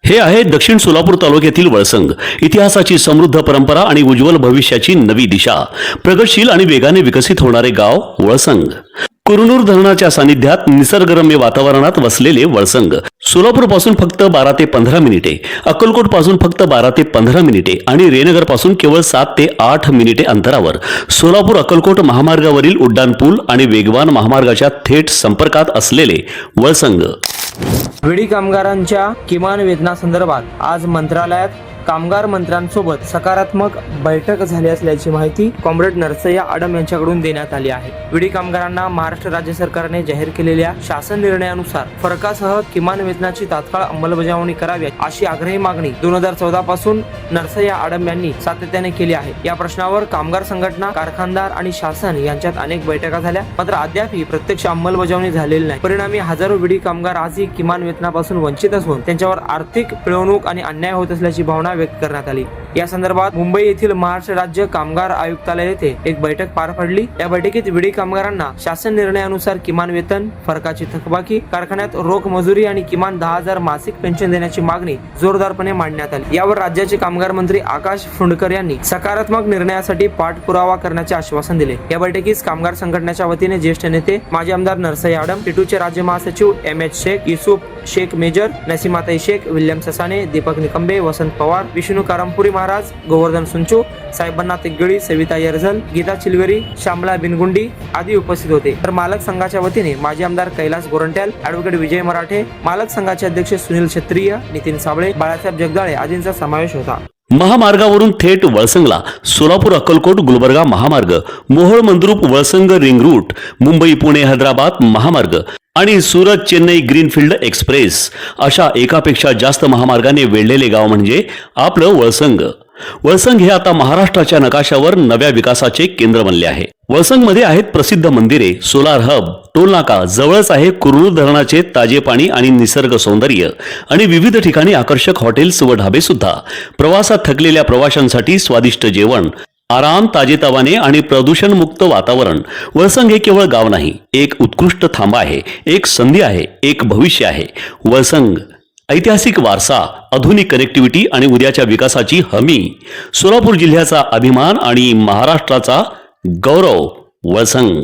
हे आहे दक्षिण सोलापूर तालुक्यातील वळसंग। इतिहासाची समृद्ध परंपरा आणि उज्ज्वल भविष्याची नवी दिशा, प्रगतशील आणि वेगाने विकसित होणारे गाव वळसंग। कुरनूर धरणाच्या सानिध्यात निसर्गरम्य वातावरणात वसलेले वळसंग सोलापूर पासून फक्त 12 ते 15 मिनिटे, अक्कलकोट पासून फक्त 12 ते 15 मिनिटे आणि रेनगर पासून केवळ 7 ते 8 मिनिटे अंतरावर सोलापूर अक्कलकोट महामार्गावरील उड्डाण पूल आणि वेगवान महामार्गाच्या थेट संपर्कात असलेले वळसंग। विडी कामगारांच्या किमान वेतनासंदर्भात आज मंत्रालयात कामगार मंत्र्यांसोबत सकारात्मक बैठक झाली असल्याची माहिती कॉम्रेड नरसय्या आडम यांच्याकडून देण्यात आली आहे। विडी कामगारांना महाराष्ट्र राज्य सरकारने जाहीर केलेल्या शासन निर्णयानुसार फरकासह किमान वेतनाची तात्काळ अंमलबजावणी करावी अशी आग्रही मागणी 2014 पासून नरसय्या आडम यांनी सातत्याने केली आहे। या प्रश्नावर कामगार संघटना, कारखानदार आणि शासन यांच्यात अनेक बैठका झाल्या, मात्र अद्यापही प्रत्यक्ष अंमलबजावणी झालेली नाही। परिणामी हजारो विडी कामगार आजही किमान वेतनापासून वंचित असून त्यांच्यावर आर्थिक पिळवणूक आणि अन्याय होत असल्याची भावना व्यक्त करण्यात आली। या संदर्भात मुंबई येथील महाराष्ट्र राज्य कामगार आयुक्तालय येथे एक बैठक पार पडली। या बैठकीत विडी कामगारांना शासन निर्णयानुसार किमान वेतन, फरकाची थकबाकी, कारखान्यात रोख मजुरी आणि किमान 10,000 मासिक पेन्शन देण्याची मागणी जोरदारपणे मांडण्यात आली। यावर राज्याचे कामगार मंत्री आकाश फुंडकर यांनी सकारात्मक निर्णयासाठी पाठपुरावा करण्याचे आश्वासन दिले। या बैठकीस कामगार संघटनेच्या वतीने ज्येष्ठ नेते माजी आमदार नरसय्या आडम, टिटूचे राज्य महासचिव एम.एच. शेख, युसुफ शेख मेजर, नसीमाताई शेख, विल्यम ससाने, दीपक निकंबे, वसंत पवार, विष्णू कारमपुरी महाराज, गोवर्धन सुंचू, साहेबांना तिगडी, सविता यरझल, गीता चिलवेरी, श्यामला बिनगुंडी आदी उपस्थित होते। तर मालक संघाच्या वतीने माजी आमदार कैलास गोरंट्याल, ॲडव्होकेट विजय मराठे, मालक संघाचे अध्यक्ष सुनील क्षत्रिय, नितीन साबळे, बाळासाहेब जगदाळे आदींचा समावेश होता। महामार्गावरून थेट वळसंगला सोलापूर अक्कलकोट गुलबर्गा महामार्ग, मोहोळ मंद्रुप वळसंग रिंग रूट, मुंबई पुणे हैदराबाद महामार्ग आणि सुरत चेन्नई ग्रीनफील्ड एक्सप्रेस अशा एकापेक्षा जास्त महामार्गाने वेढलेले गाव म्हणजे आपलं वळसंग। वळसंग हे आता महाराष्ट्राच्या नकाशावर नव्या विकासाचे केंद्र बनले आहे। वळसंग मध्ये आहेत प्रसिद्ध मंदिरे, सोलार हब, टोलनाका, जवळच आहे कुरनूर धरणाचे ताजे पाणी आणि निसर्ग सौंदर्य आणि विविध ठिकाणी आकर्षक हॉटेल्स व ढाबे सुद्धा। प्रवासात थकलेल्या प्रवाशांसाठी स्वादिष्ट जेवण, आराम, ताजेतवाने आणि प्रदूषण मुक्त वातावरण। वळसंग हे केवळ गाव नाही, एक उत्कृष्ट थांबा आहे, एक संधी आहे, एक भविष्य आहे। वळसंग ऐतिहासिक वारसा, आधुनिक कनेक्टिव्हिटी आणि उद्याच्या विकासाची हमी। सोलापूर जिल्ह्याचा अभिमान आणि महाराष्ट्राचा गौरव। वळसंग।